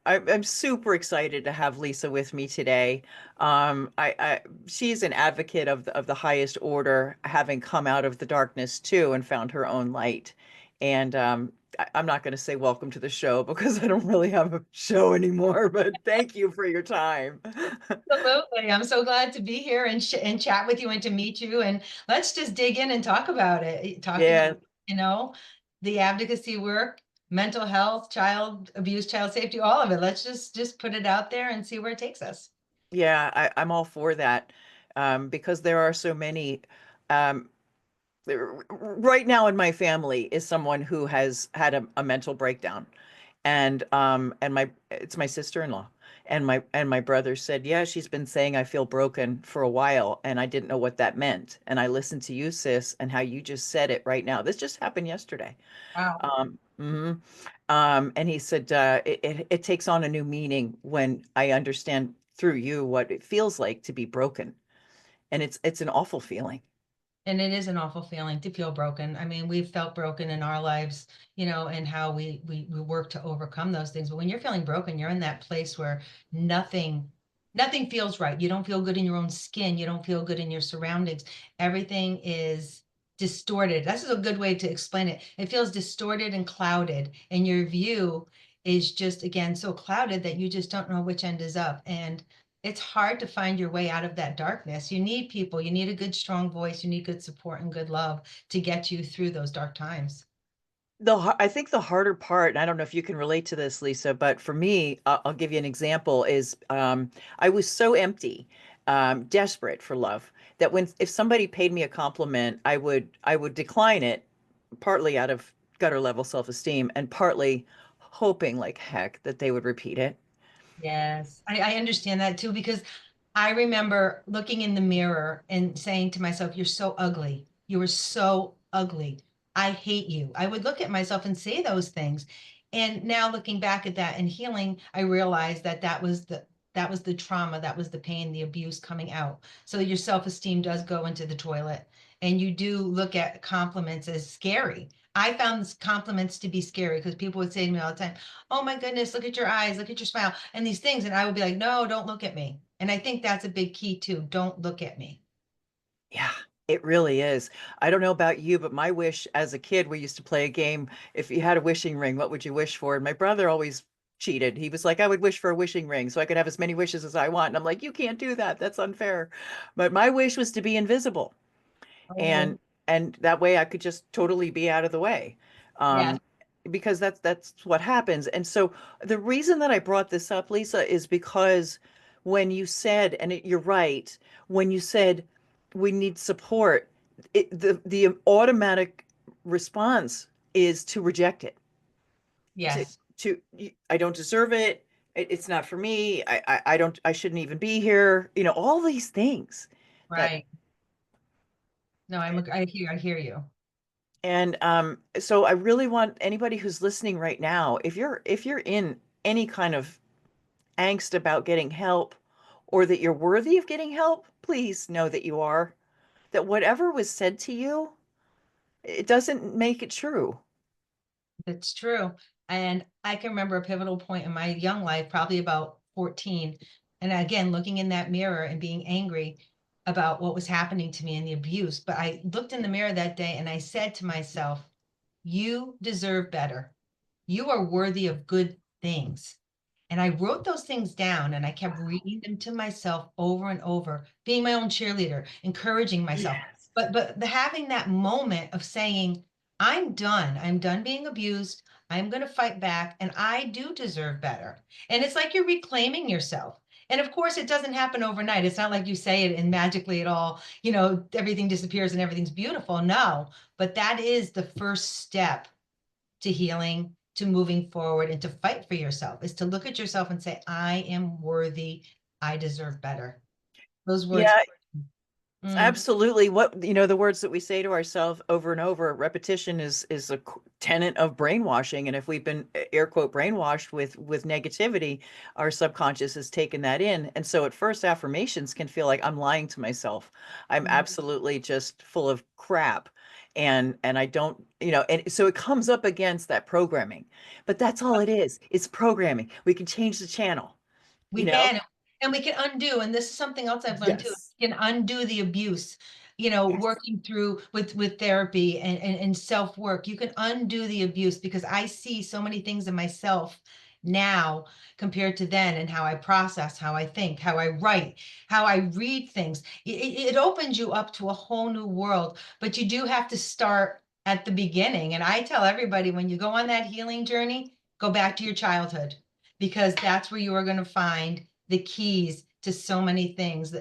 I'm super excited to have Lisa with me today. She's an advocate of the highest order, having come out of the darkness too and found her own light. And I'm not going to say welcome to the show because I don't really have a show anymore, but thank you for your time. Absolutely. I'm so glad to be here and and chat with you and to meet you. And let's just dig in and talk about it. Talk about, Yeah, you know, the advocacy work, mental health, child abuse, child safety, all of it. Let's just put it out there and see where it takes us. yeah, I'm all for that because there are so many. Um, right now in my family is someone who has had a mental breakdown, and my it's my sister-in-law, and my brother said, yeah, she's been saying I feel broken for a while, and I didn't know what that meant. And I listened to you, sis, and how you just said it right now. This just happened yesterday. Wow. And he said, it takes on a new meaning when I understand through you what it feels like to be broken, and it's an awful feeling. And it is an awful feeling to feel broken. I mean, we've felt broken in our lives, and how we work to overcome those things. But when you're feeling broken, you're in that place where nothing nothing feels right. You don't feel good in your own skin. You don't feel good in your surroundings. Everything is distorted. That's a good way to explain it. It feels distorted and clouded, and your view is just again so clouded that you just don't know which end is up. And it's hard to find your way out of that darkness. You need people, you need a good, strong voice, you need good support and good love to get you through those dark times. I think the harder part, and I don't know if you can relate to this, Lisa, but for me, I'll give you an example, is I was so empty, desperate for love, that when if somebody paid me a compliment, I would decline it, partly out of gutter level self-esteem and partly hoping like heck that they would repeat it. Yes, I understand that too, because I remember looking in the mirror and saying to myself, "You're so ugly. You are so ugly. I hate you." I would look at myself and say those things. And now looking back at that and healing, I realized that that was the trauma, that was the pain, the abuse coming out. So your self-esteem does go into the toilet, and you do look at compliments as scary. I found compliments to be scary because people would say to me all the time, "Oh my goodness, look at your eyes, look at your smile," and these things. And I would be like, "No, don't look at me." And I think that's a big key too. Don't look at me. Yeah, it really is. I don't know about you, but my wish as a kid, we used to play a game. If you had a wishing ring, what would you wish for? And my brother always cheated. He was like, I would wish for a wishing ring so I could have as many wishes as I want. And I'm like, you can't do that. That's unfair. But my wish was to be invisible. Oh, And that way I could just totally be out of the way. yes, Um, because that's what happens. And so the reason that I brought this up, Lisa, is because when you said, and you're right, when you said we need support, the automatic response is to reject it. To yes, I don't deserve it. It's not for me. I don't, I shouldn't even be here. All these things that. right. No, I hear you. And so I really want anybody who's listening right now, if you're in any kind of angst about getting help or that you're worthy of getting help, please know that you are. That whatever was said to you, it doesn't make it true. It's true. And I can remember a pivotal point in my young life, probably about 14. And again, looking in that mirror and being angry about what was happening to me and the abuse. But I looked in the mirror that day and I said to myself, "You deserve better. You are worthy of good things." And I wrote those things down and I kept reading them to myself over and over, being my own cheerleader, encouraging myself. Yes. But having that moment of saying, "I'm done. I'm done being abused. I'm going to fight back and I do deserve better." And it's like you're reclaiming yourself. And of course, it doesn't happen overnight. It's not like you say it and magically it all, everything disappears and everything's beautiful. No, but that is the first step to healing, to moving forward, and to fight for yourself is to look at yourself and say, "I am worthy. I deserve better." Those words. Yeah, it's Mm, absolutely what, the words that we say to ourselves over and over. Repetition is a tenet of brainwashing. And if we've been air quote brainwashed with negativity, our subconscious has taken that in. And so at first affirmations can feel like I'm lying to myself. I'm mm, absolutely just full of crap. And I don't, and so it comes up against that programming. But that's all it is. It's programming. We can change the channel, We you know? can, and we can undo, and this is something else I've learned too. Yes. We can undo the abuse, Yes. working through with therapy and self-work. You can undo the abuse because I see so many things in myself now compared to then, and how I process, how I think, how I write, how I read things. It opens you up to a whole new world, but you do have to start at the beginning. And I tell everybody, when you go on that healing journey, go back to your childhood, because that's where you are going to find the keys to so many things.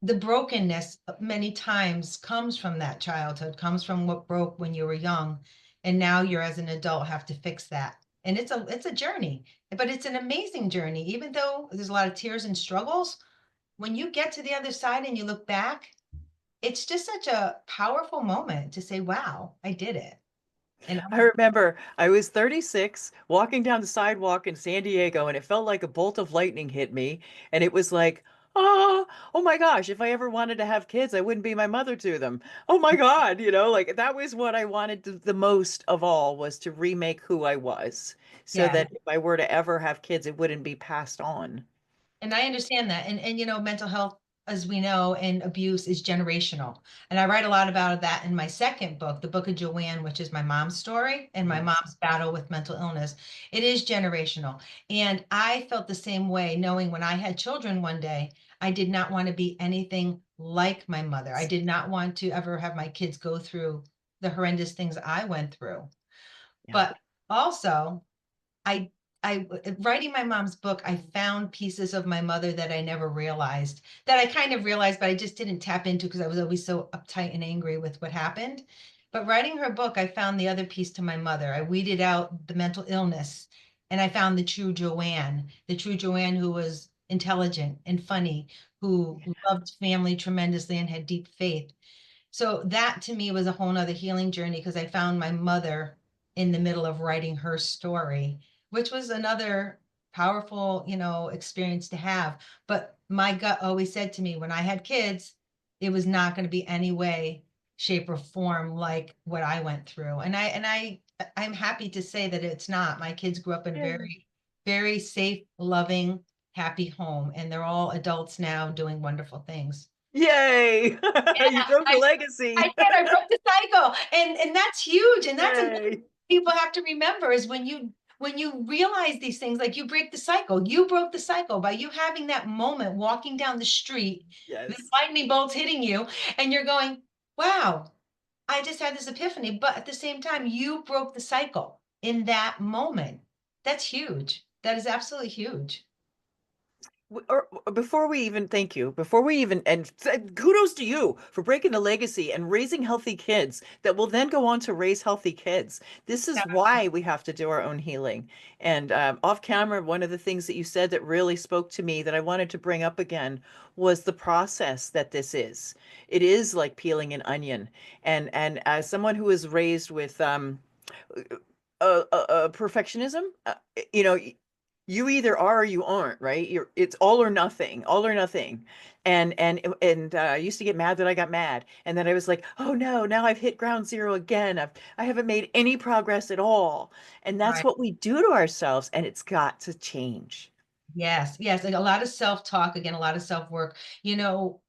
The brokenness many times comes from that childhood, comes from what broke when you were young. And now you're, as an adult, have to fix that. And it's a journey, but it's an amazing journey. Even though there's a lot of tears and struggles, when you get to the other side and you look back, it's just such a powerful moment to say, wow, I did it. And I remember I was 36 walking down the sidewalk in San Diego, and it felt like a bolt of lightning hit me. And it was like, oh my gosh, if I ever wanted to have kids, I wouldn't be my mother to them. Oh my God, like that was what I wanted the most of all, was to remake who I was, so yeah. that if I were to ever have kids, it wouldn't be passed on. And I understand that. And mental health, as we know, and abuse is generational. And I write a lot about that in my second book, the Book of Joanne, which is my mom's story and my Yes. mom's battle with mental illness. It is generational. And I felt the same way, knowing when I had children one day, I did not want to be anything like my mother. I did not want to ever have my kids go through the horrendous things I went through. Yeah. But also, I writing my mom's book, I found pieces of my mother that I never realized, that I kind of realized, but I just didn't tap into because I was always so uptight and angry with what happened. But writing her book, I found the other piece to my mother. I weeded out the mental illness, and I found the true Joanne who was intelligent and funny, who loved family tremendously and had deep faith. So that to me was a whole nother healing journey, because I found my mother in the middle of writing her story, which was another powerful, experience to have. But my gut always said to me when I had kids, it was not going to be any way, shape, or form like what I went through. I'm happy to say that it's not. My kids grew up in a Yay. very, very safe, loving, happy home, and they're all adults now doing wonderful things. Yay! You broke the I legacy. did. I broke the cycle, and that's huge. And that's another thing Yay. people have to remember is when you realize these things, like you break the cycle. You broke the cycle by you having that moment walking down the street, the Yes. lightning bolts hitting you, and you're going, "Wow, I just had this epiphany." But at the same time, you broke the cycle in that moment. That's huge. That is absolutely huge. Or before we even thank you, before we even and kudos to you for breaking the legacy and raising healthy kids that will then go on to raise healthy kids. This is why we have to do our own healing. And off camera, one of the things that you said that really spoke to me that I wanted to bring up again was the process that this is. It is like peeling an onion. And as someone who was raised with perfectionism, you know, you either are or you aren't, right? It's all or nothing, all or nothing. And I used to get mad that I got mad, and then I was like, oh no, now I've hit ground zero again. I haven't made any progress at all, and that's Right. what we do to ourselves, and it's got to change. Yes, yes. Like a lot of self-talk, again, a lot of self-work. You know,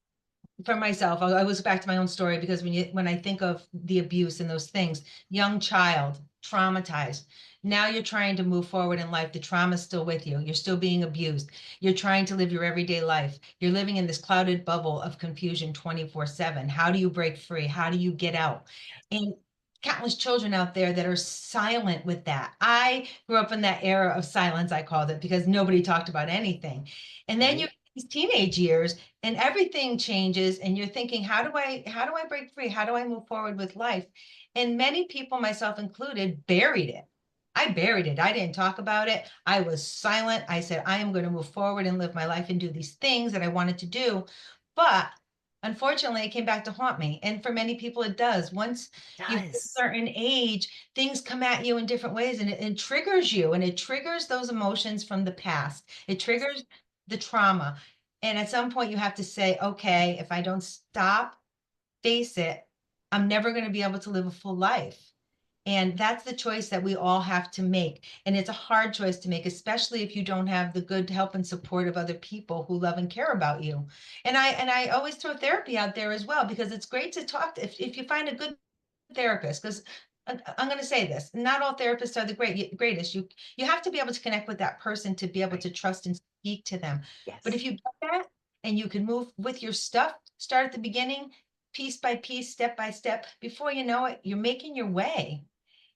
for myself, I was back to my own story, because when I think of the abuse and those things, young child, traumatized. Now you're trying to move forward in life. The trauma's still with you. You're still being abused. You're trying to live your everyday life. You're living in this clouded bubble of confusion 24/7. How do you break free? How do you get out? And countless children out there that are silent with that. I grew up in that era of silence, I called it, because nobody talked about anything. And then you Right? these teenage years, and everything changes, and you're thinking, how do I break free? How do I move forward with life? And many people, myself included, buried it. I buried it. I didn't talk about it. I was silent. I said, I am going to move forward and live my life and do these things that I wanted to do. But unfortunately, it came back to haunt me. And for many people, it does. Once you hit a Does. certain age, things come at you in different ways, and it triggers you, and it triggers those emotions from the past. It triggers the trauma. And at some point, you have to say, okay, if I don't stop, face it, I'm never going to be able to live a full life. And that's the choice that we all have to make. And it's a hard choice to make, especially if you don't have the good help and support of other people who love and care about you. And I always throw therapy out there as well, because it's great to talk to, if you find a good therapist, because I'm going to say this, not all therapists are the greatest. You have to be able to connect with that person to be able Right. to trust and speak to them. But if Yes. you do that and you can move with your stuff, start at the beginning, piece by piece, step by step, before you know it, you're making your way.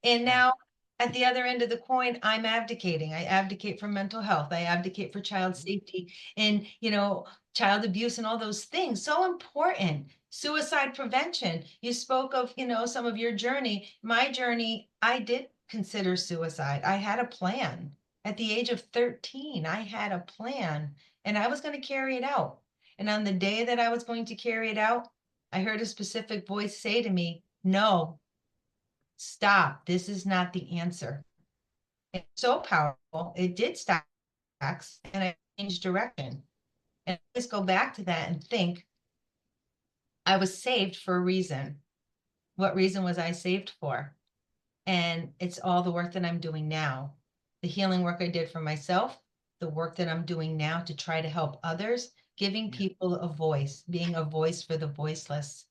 And Yeah. now at the other end of the coin, I'm advocating. I advocate for mental health. I advocate for child Mhm. safety and, child abuse and all those things. So important. Suicide prevention. You spoke of, some of your journey. My journey, I did consider suicide. I had a plan. At the age of 13, I had a plan and I was going to carry it out. And on the day that I was going to carry it out, I heard a specific voice say to me, "No, stop. This is not the answer." It's so powerful. It did stop acts and I changed direction. And I always go back to that and think I was saved for a reason. What reason was I saved for? And it's all the work that I'm doing now. The healing work I did for myself, the work that I'm doing now to try to help others, giving Yeah. people a voice, being a voice for the voiceless.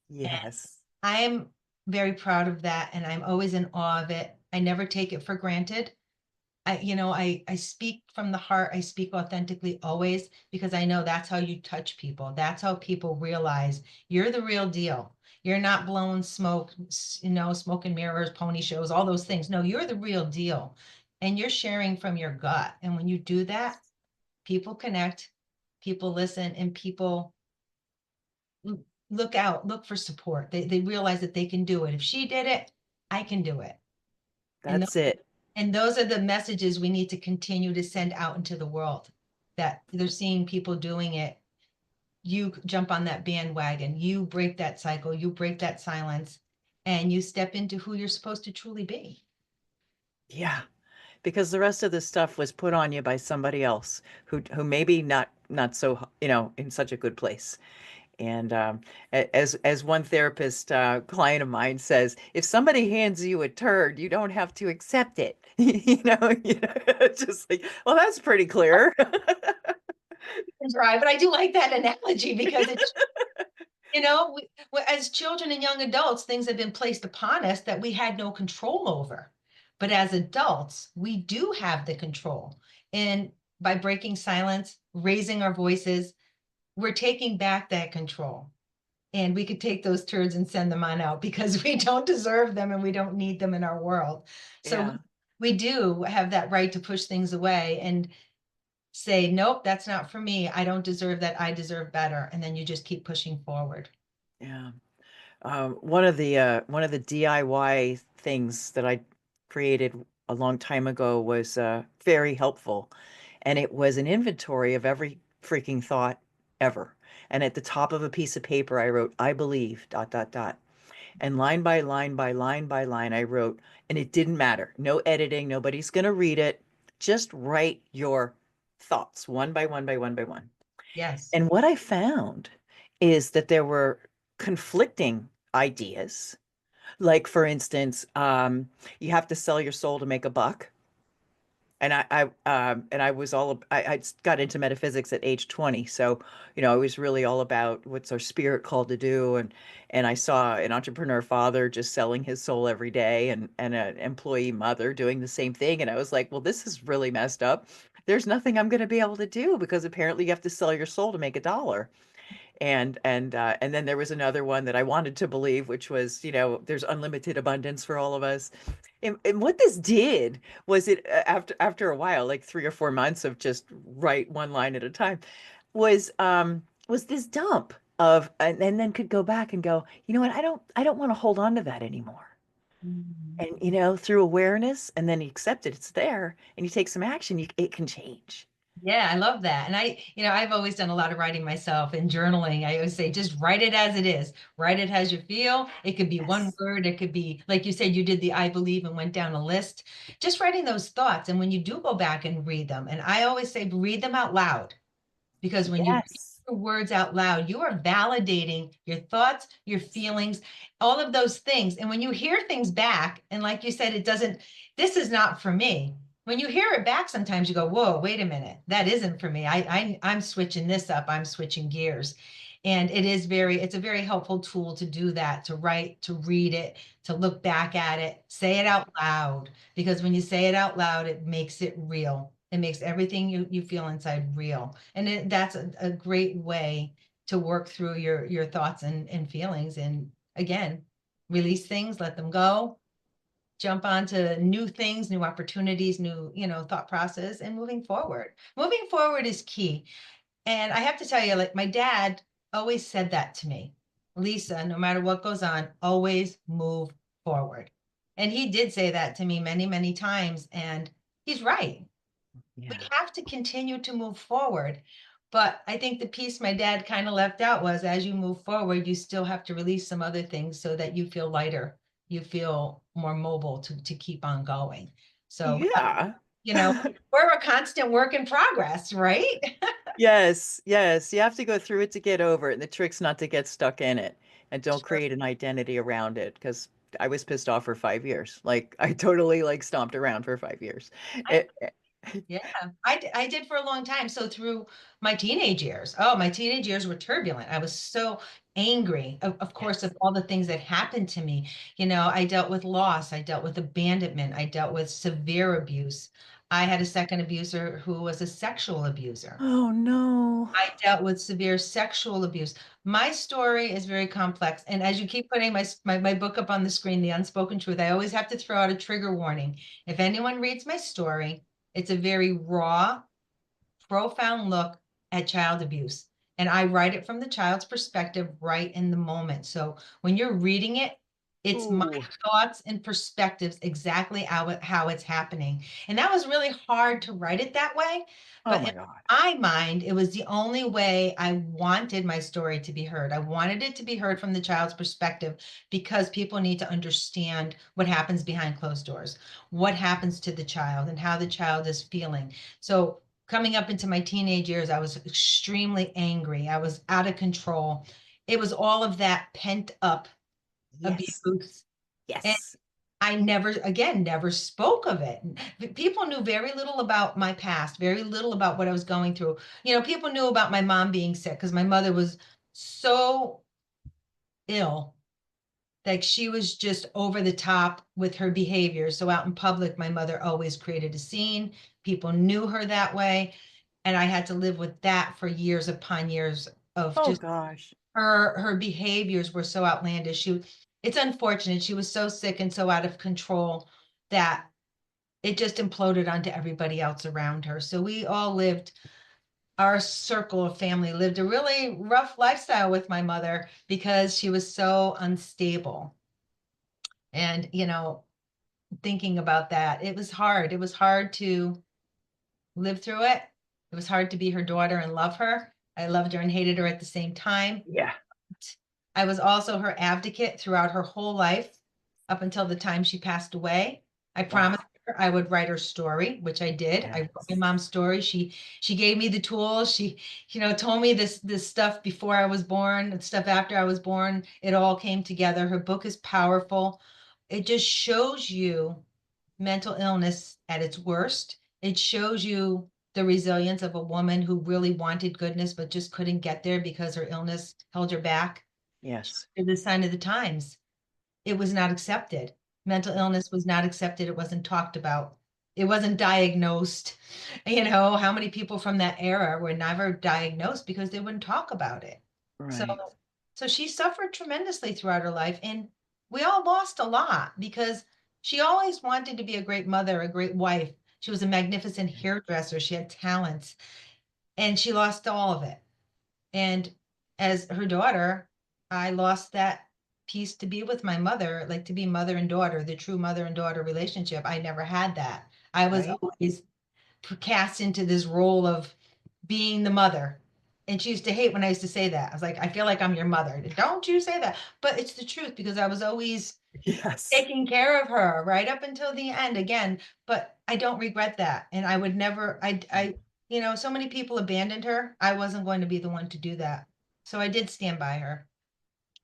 And Yes. I am very proud of that. And I'm always in awe of it. I never take it for granted. I speak from the heart. I speak authentically always, because I know that's how you touch people. That's how people realize you're the real deal. You're not blowing smoke, smoke and mirrors, pony shows, all those things. No, you're the real deal. And you're sharing from your gut. And when you do that, people connect, people listen, and people look out, look for support. They realize that they can do it. If she did it, I can do it. And That's it. And those are the messages we need to continue to send out into the world, that they're seeing people doing it. You jump on that bandwagon, you break that cycle, you break that silence, and you step into who you're supposed to truly be. Yeah. Because the rest of the stuff was put on you by somebody else who maybe not so, in such a good place. And as one therapist client of mine says, if somebody hands you a turd, you don't have to accept it. It's just like, well, that's pretty clear. Right, but I do like that analogy because it's, as children and young adults, things have been placed upon us that we had no control over. But as adults, we do have the control. And by breaking silence, raising our voices, we're taking back that control. And we could take those turds and send them on out because we don't deserve them and we don't need them in our world. So Yeah, we do have that right to push things away and say, nope, that's not for me. I don't deserve that. I deserve better. And then you just keep pushing forward. yeah. One of the DIY things that I created a long time ago was very helpful, and it was an inventory of every freaking thought ever. And at the top of a piece of paper, I wrote, "I believe, dot, dot, dot." And line by line by line by line, I wrote, and it didn't matter. No editing, nobody's going to read it. Just write your thoughts one by one by one by one. Yes. And what I found is that there were conflicting ideas. Like, for instance, you have to sell your soul to make a buck. And I was I got into metaphysics at age 20. So, I was really all about what's our spirit called to do. And I saw an entrepreneur father just selling his soul every day and an employee mother doing the same thing. And I was like, well, this is really messed up. There's nothing I'm going to be able to do because apparently you have to sell your soul to make a dollar. And then there was another one that I wanted to believe, which was, there's unlimited abundance for all of us. And what this did was after a while, like 3 or 4 months of just write one line at a time, was this dump of and then could go back and go, you know what, I don't want to hold on to that anymore. Mhm. And through awareness, and then you accept it, it's there, and you take some action, it can change. Yeah, I love that. And I've always done a lot of writing myself and journaling. I always say, just write it as it is. Write it as you feel. It could be one Yes. word. It could be, like you said, you did the I believe and went down a list. Just writing those thoughts. And when you do go back and read them, and I always say, read them out loud, because when you read Yes. your words out loud. You are validating your thoughts, your feelings, all of those things. And when you hear things back, and like you said, it doesn't, this is not for me. When you hear it back, sometimes you go, whoa, wait a minute, that isn't for me. I'm switching this up. I'm switching gears. And it's a very helpful tool to do that, to write, to read it, to look back at it, say it out loud. Because when you say it out loud, it makes it real. It makes everything you feel inside real. And that's a great way to work through your thoughts and feelings. And again, release things, let them go, jump onto new things, new opportunities, new, thought process, and moving forward. Moving forward is key. And I have to tell you, like my dad always said that to me, Lisa, no matter what goes on, always move forward. And he did say that to me many, many times. And he's right. We Yeah. have to continue to move forward. But I think the piece my dad kind of left out was as you move forward, you still have to release some other things so that you feel lighter, you feel more mobile to keep on going. So, Yeah. you know, we're a constant work in progress, right? Yes, yes. You have to go through it to get over it. And the trick's not to get stuck in it and don't Sure. create an identity around it. Because I was pissed off for 5 years. Like I totally like stomped around for 5 years. I It, Yeah, I did for a long time. So through my teenage years, oh, my teenage years were turbulent. I was so angry, of course, yes. of all the things that happened to me. I dealt with loss, I dealt with abandonment, I dealt with severe abuse. I had a second abuser who was a sexual abuser. Oh no. I dealt with severe sexual abuse. My story is very complex. And as you keep putting my book up on the screen, The Unspoken Truth, I always have to throw out a trigger warning. If anyone reads my story, it's a very raw, profound look at child abuse. And I write it from the child's perspective right in the moment. So when you're reading it, it's my Ooh. thoughts and perspectives exactly how it's happening. And that was really hard to write it that way. Oh But my in God. my mind, it was the only way I wanted my story to be heard. I wanted it to be heard from the child's perspective because people need to understand what happens behind closed doors, what happens to the child, and how the child is feeling. So coming up into my teenage years, I was extremely angry. I was out of control. It was all of that pent up Yes. abuse. And Yes. I never, again, never spoke of it. People knew very little about my past, very little about what I was going through. People knew about my mom being sick because my mother was so ill. Like she was just over the top with her behavior. So out in public, my mother always created a scene. People knew her that way. And I had to live with that for years upon years of Oh just gosh. her behaviors were so outlandish. It's unfortunate. She was so sick and so out of control that it just imploded onto everybody else around her. So we all lived, our circle of family lived a really rough lifestyle with my mother because she was so unstable. And, thinking about that, it was hard. It was hard to live through it. It was hard to be her daughter and love her. I loved her and hated her at the same time. Yeah. I was also her advocate throughout her whole life up until the time she passed away. I promised Wow. her I would write her story, which I did. I wrote my Yes. mom's story. She gave me the tools. She, told me this stuff before I was born and stuff after I was born. It all came together. Her book is powerful. It just shows you mental illness at its worst. It shows you the resilience of a woman who really wanted goodness but just couldn't get there because her illness held her back. Yes. The sign of the times. It was not accepted. Mental illness was not accepted. It wasn't talked about. It wasn't diagnosed. How many people from that era were never diagnosed because they wouldn't talk about it. So, Right. so she suffered tremendously throughout her life, and we all lost a lot because she always wanted to be a great mother, a great wife. She was a magnificent hairdresser. She had talents, and she lost all of it. And as her daughter, I lost that piece to be with my mother, like to be mother and daughter, the true mother and daughter relationship. I never had that. I was Right. always cast into this role of being the mother. And she used to hate when I used to say that. I was like, I feel like I'm your mother. Don't you say that. But it's the truth because I was always Yes. taking care of her right up until the end again. But I don't regret that. And I would never, I So many people abandoned her. I wasn't going to be the one to do that. So I did stand by her.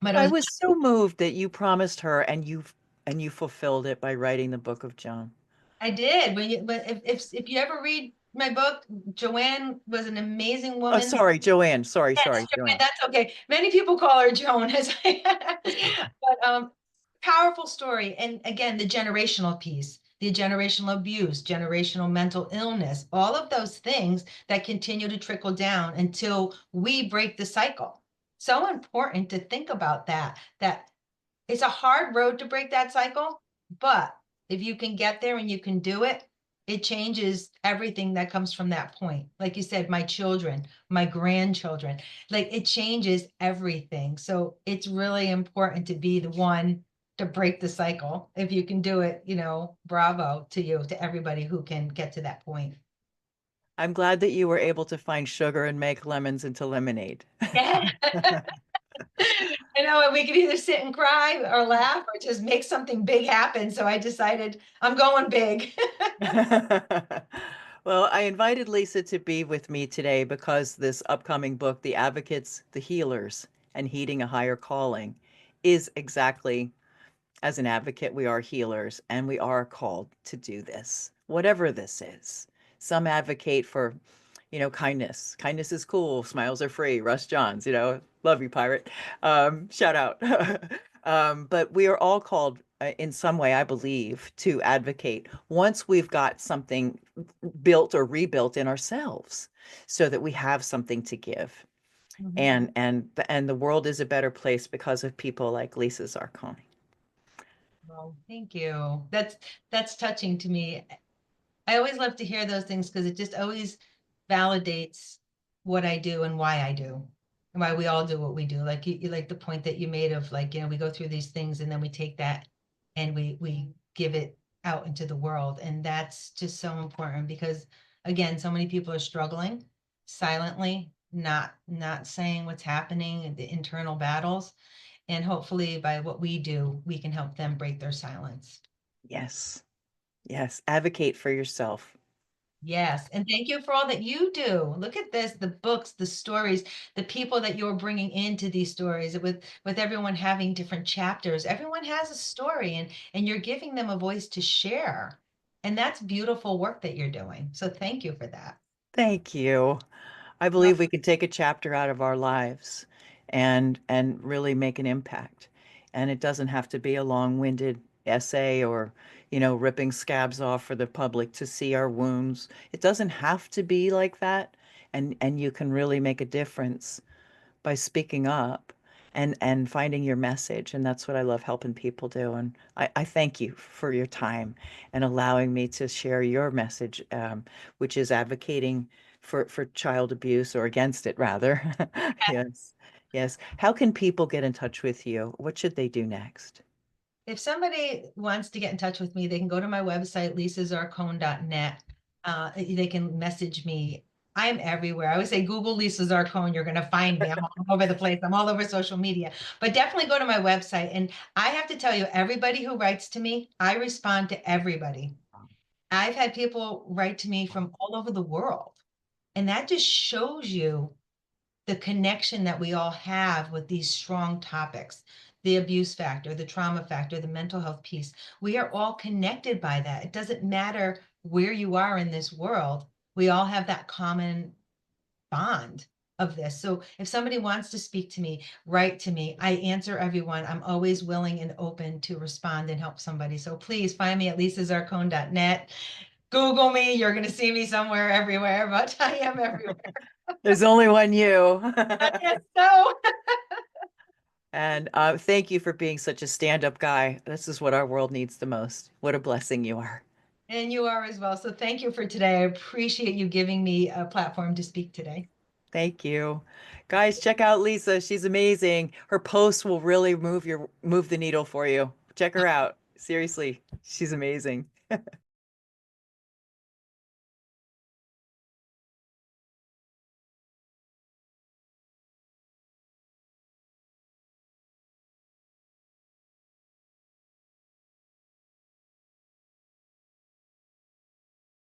But it I was, was so moved that you promised her and you fulfilled it by writing the book of Joan. I did. But if you ever read my book, Joanne was an amazing Oh, woman. sorry, Joanne. Sorry, Yes, sorry, Joanne, Joanne. that's okay. Many people call her Joan, but powerful story. And again, the generational piece, the generational abuse, generational mental illness, all of those things that continue to trickle down until we break the cycle. So important to think about that it's a hard road to break that cycle, but if you can get there and you can do it, it changes everything that comes from that point. Like you said, my children, my grandchildren, like it changes everything. So it's really important to be the one to break the cycle. If you can do it, bravo to you, to everybody who can get to that point. I'm glad that you were able to find sugar and make lemons into lemonade. Yeah. And we could either sit and cry or laugh or just make something big happen. So I decided I'm going big. Well, I invited Lisa to be with me today because this upcoming book, The Advocates, The Healers, and Heeding a Higher Calling, is exactly as an advocate, we are healers and we are called to do this, whatever this is. Some advocate for, kindness. Kindness is cool. Smiles are free. Russ Johns, love you, pirate. Shout out. But we are all called in some way, I believe, to advocate once we've got something built or rebuilt in ourselves so that we have something to give. Mhm. And the world is a better place because of people like Lisa Zarcone. Well, thank you. That's touching to me. I always love to hear those things because it just always validates what I do and why I do, and why we all do what we do. Like you like the point that you made of like, we go through these things and then we take that and we give it out into the world. And that's just so important because again, so many people are struggling silently, not saying what's happening, the internal battles. And hopefully by what we do, we can help them break their silence. Yes. Yes. Advocate for yourself. Yes, and thank you for all that you do. Look at this, the books, the stories, the people that you're bringing into these stories with everyone having different chapters. Everyone has a story and you're giving them a voice to share. And that's beautiful work that you're doing. So thank you for that. Thank you. I Well, believe we can take a chapter out of our lives and really make an impact. And it doesn't have to be a long-winded essay or, ripping scabs off for the public to see our wounds. It doesn't have to be like that. And you can really make a difference by speaking up and finding your message. And that's what I love helping people do. And I thank you for your time and allowing me to share your message, which is advocating for child abuse or against it, rather. Yes. Yes. How can people get in touch with you? What should they do next? if somebody wants to get in touch with me, they can go to my website, lisazarcone.net. They can message me. I'm everywhere. I always say, Google Lisa Zarcone, you're going to find me. I'm all over the place. I'm all over social media. But definitely go to my website. And I have to tell you, everybody who writes to me, I respond to everybody. I've had people write to me from all over the world. And that just shows you the connection that we all have with these strong topics, the abuse factor, the trauma factor, the mental health piece. We are all connected by that. It doesn't matter where you are in this world. We all have that common bond of this. So if somebody wants to speak to me, write to me. I answer everyone. I'm always willing and open to respond and help somebody. So please find me at lisazarcone.net. Google me. You're going to see me somewhere, everywhere, but I am everywhere. There's only one you. Yes, so. And thank you for being such a stand-up guy. This is what our world needs the most. What a blessing you are. And you are as well. So thank you for today. I appreciate you giving me a platform to speak today. Thank you. Guys, check out Lisa. She's amazing. Her posts will really move the needle for you. Check her out. Seriously, she's amazing.